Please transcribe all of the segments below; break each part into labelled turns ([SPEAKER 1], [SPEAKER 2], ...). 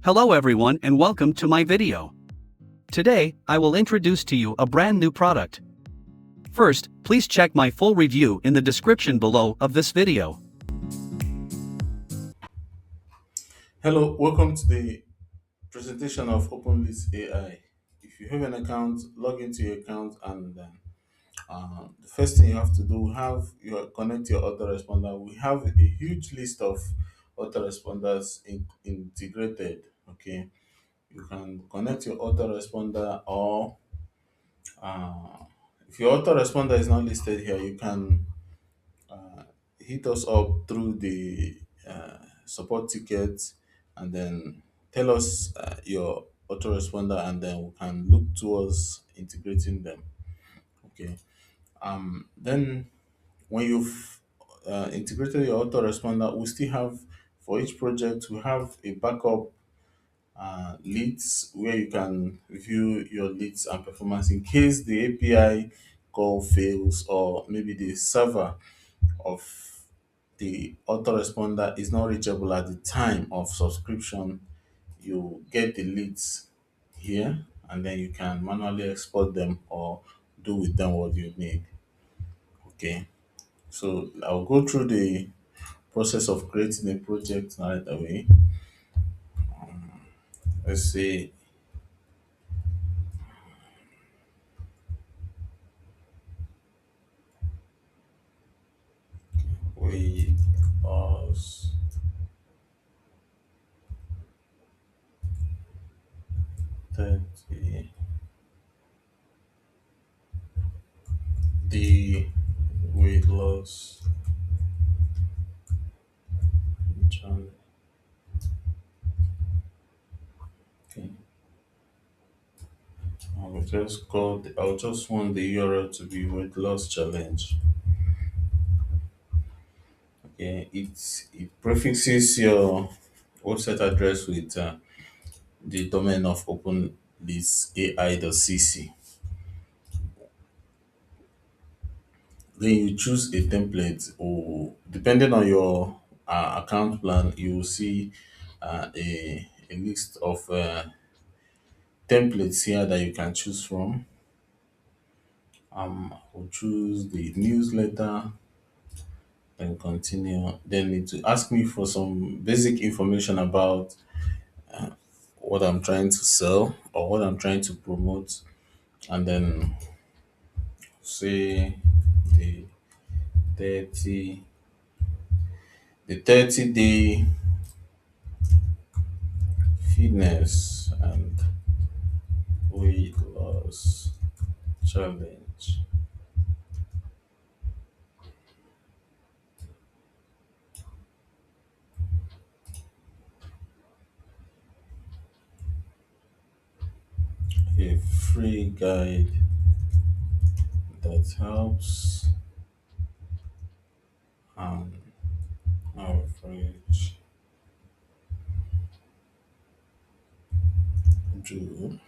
[SPEAKER 1] Hello everyone and welcome to my video. Today, I will introduce to you a brand new product. First, please check my full review in the description below of this video.
[SPEAKER 2] Hello, welcome to the presentation of OpenLeads AI. If you have an account, log into your account, and the first thing you have to do, connect your autoresponder. We have a huge list of autoresponders integrated. Okay, you can connect your autoresponder, or if your autoresponder is not listed here, you can hit us up through the support tickets, and then tell us your autoresponder, and then we can look towards integrating them. Okay. Then when you've integrated your autoresponder, we still have, for each project, we have a backup leads where you can view your leads and performance in case the API call fails, or maybe the server of the autoresponder is not reachable at the time of subscription. You get the leads here, and then you can manually export them or do with them what you need. Okay, so I'll go through the process of creating a project right away. Let's say we us 30 the weight loss challenge. Okay, I'll just want the URL to be weight loss challenge. Okay, it prefixes your website address with the domain of openleadsai.cc. Then you choose a template, or depending on your account plan, you will see a list of templates here that you can choose from. I'll choose the newsletter, then continue. Then it will ask me for some basic information about what I'm trying to sell or what I'm trying to promote, and then say the 30 the 30-day fitness and weight loss challenge. A free guide that helps an average Joe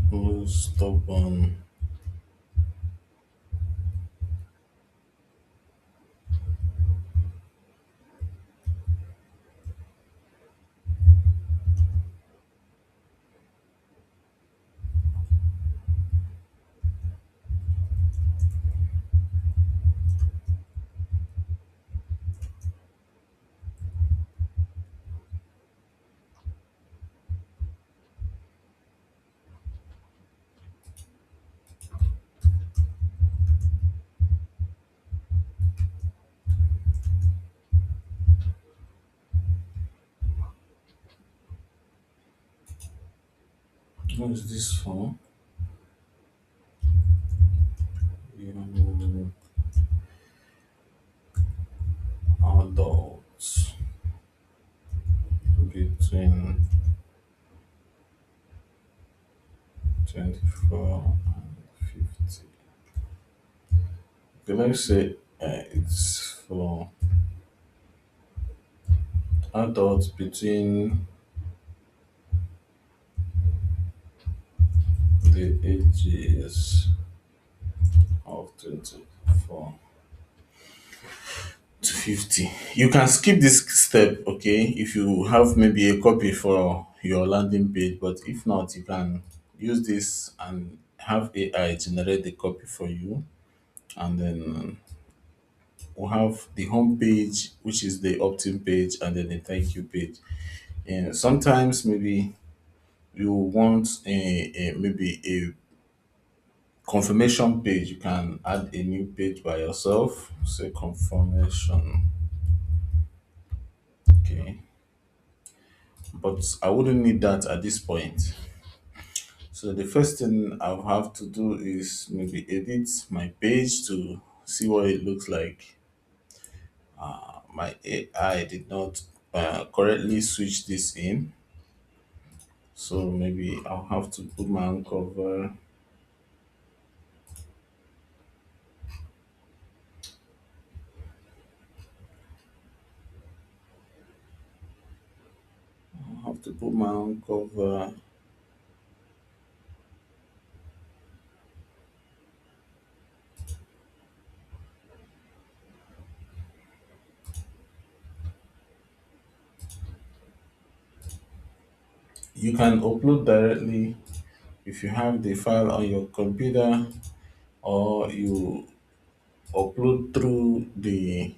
[SPEAKER 2] who's stubborn. What is this for? Young adults between 24 and 50. Okay, let's say it's for adults between the ages of 24 to 50. You can skip this step, okay, if you have maybe a copy for your landing page, but if not, you can use this and have AI generate the copy for you. And then we'll have the home page, which is the opt-in page, and then the thank you page. And sometimes maybe you want a maybe a confirmation page. You can add a new page by yourself, say confirmation. Okay, but I wouldn't need that at this point. So the first thing I'll have to do is maybe edit my page to see what it looks like. My AI did not correctly switch this in, so maybe I'll have to put my own cover. I'll have to put my own cover. You can upload directly if you have the file on your computer, or you upload through the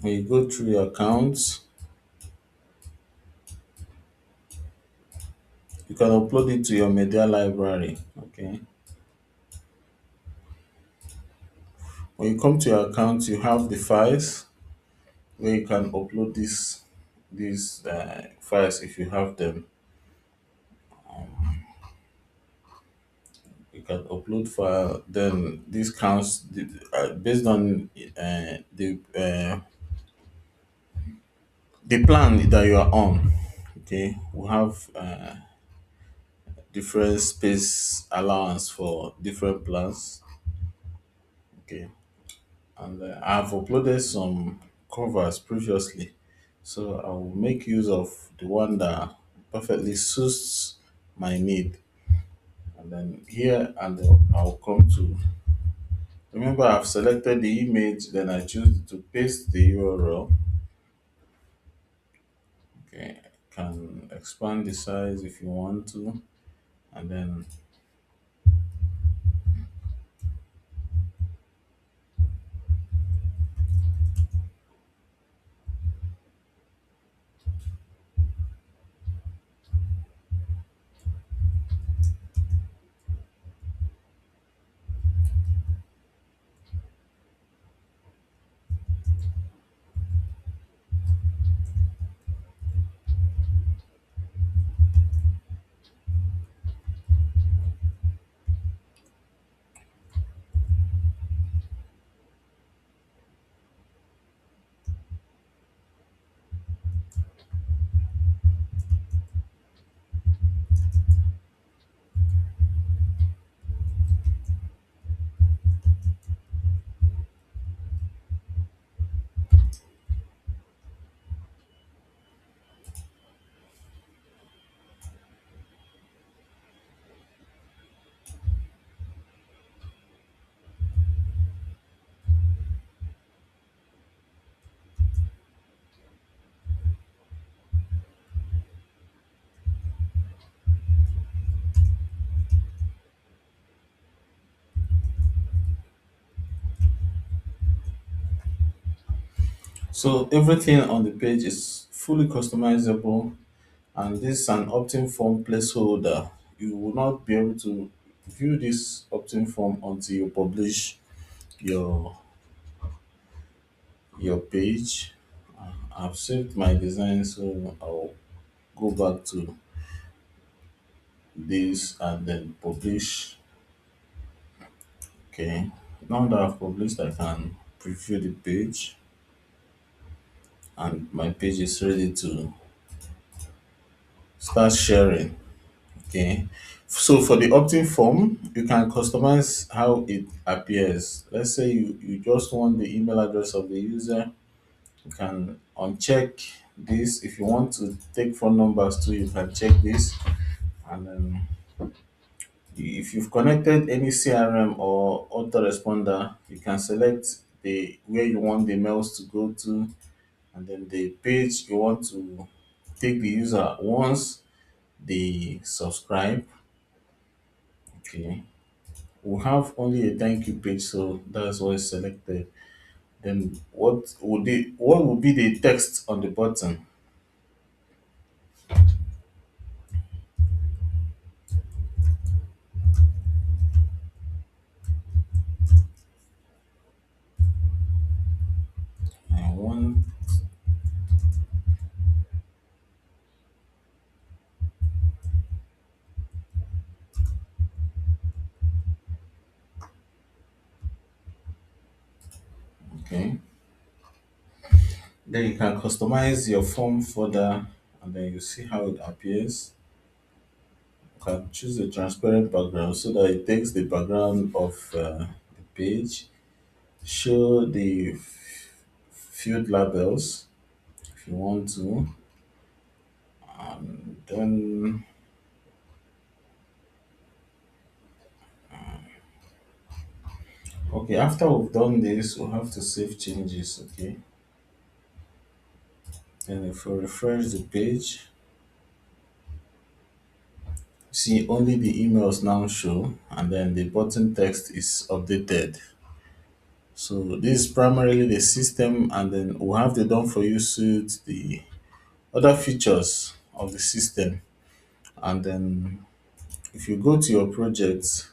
[SPEAKER 2] when you go through your accounts. You can upload it to your media library. Okay. When you come to your account, you have the files where you can upload these files if you have them. You can upload file. Then this counts based on the plan that you are on. Okay, we have different space allowance for different plans. Okay, and I've uploaded some covers previously, so I will make use of the one that perfectly suits my need. And then here, and I'll come to, remember I've selected the image, then I choose to paste the URL. Okay, can expand the size if you want to, and then so everything on the page is fully customizable, and this is an opt-in form placeholder. You will not be able to view this opt-in form until you publish your your page. I've saved my design, so I'll go back to this and then publish. Okay, now that I've published, I can preview the page, and my page is ready to start sharing. Okay, so for the opt-in form, you can customize how it appears. Let's say you just want the email address of the user. You can uncheck this. If you want to take phone numbers too, you can check this. And then if you've connected any CRM or autoresponder, you can select the where you want the mails to go to, and then the page you want to take the user once they subscribe. Okay, we have only a thank you page, so that's what is selected. Then what would be the text on the button? I want. Okay, then you can customize your form further, and then you see how it appears. You can choose a transparent background so that it takes the background of the page. Show the field labels if you want to. Then, okay, after we've done this, we'll have to save changes. Okay, then if we refresh the page, see only the emails now show, and then the button text is updated. So this is primarily the system, and then we'll have the done for you suite, the other features of the system. And then if you go to your project,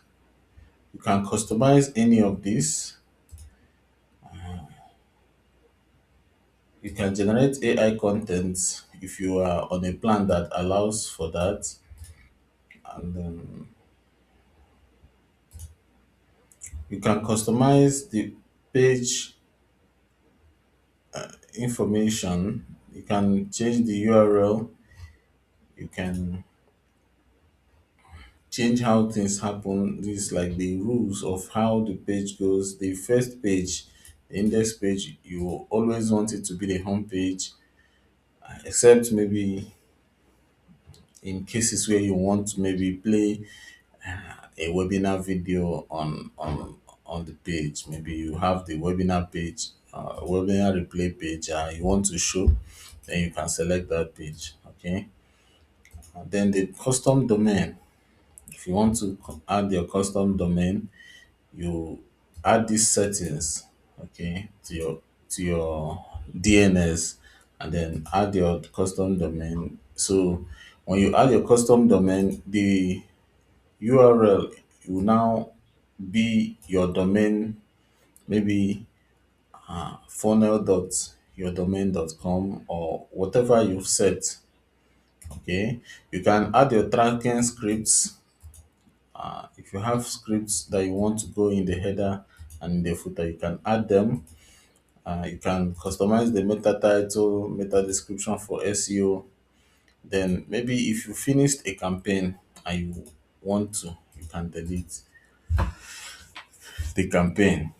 [SPEAKER 2] you can customize any of these. You can generate AI content if you are on a plan that allows for that. And then you can customize the page information. You can change the URL. You can change how things happen. This is like the rules of how the page goes. The first page, the index page, you always want it to be the home page, except maybe in cases where you want to maybe play a webinar video on the page. Maybe you have the webinar page, webinar replay page, you want to show, then you can select that page. Okay. And then the custom domain. If you want to add your custom domain, you add these settings, okay, to your DNS, and then add your custom domain. So when you add your custom domain, the URL will now be your domain, maybe funnel.yourdomain.com or whatever you've set. Okay, you can add your tracking scripts. If you have scripts that you want to go in the header and in the footer, you can add them. You can customize the meta title, meta description for SEO. Then maybe if you finished a campaign and you want to, you can delete the campaign.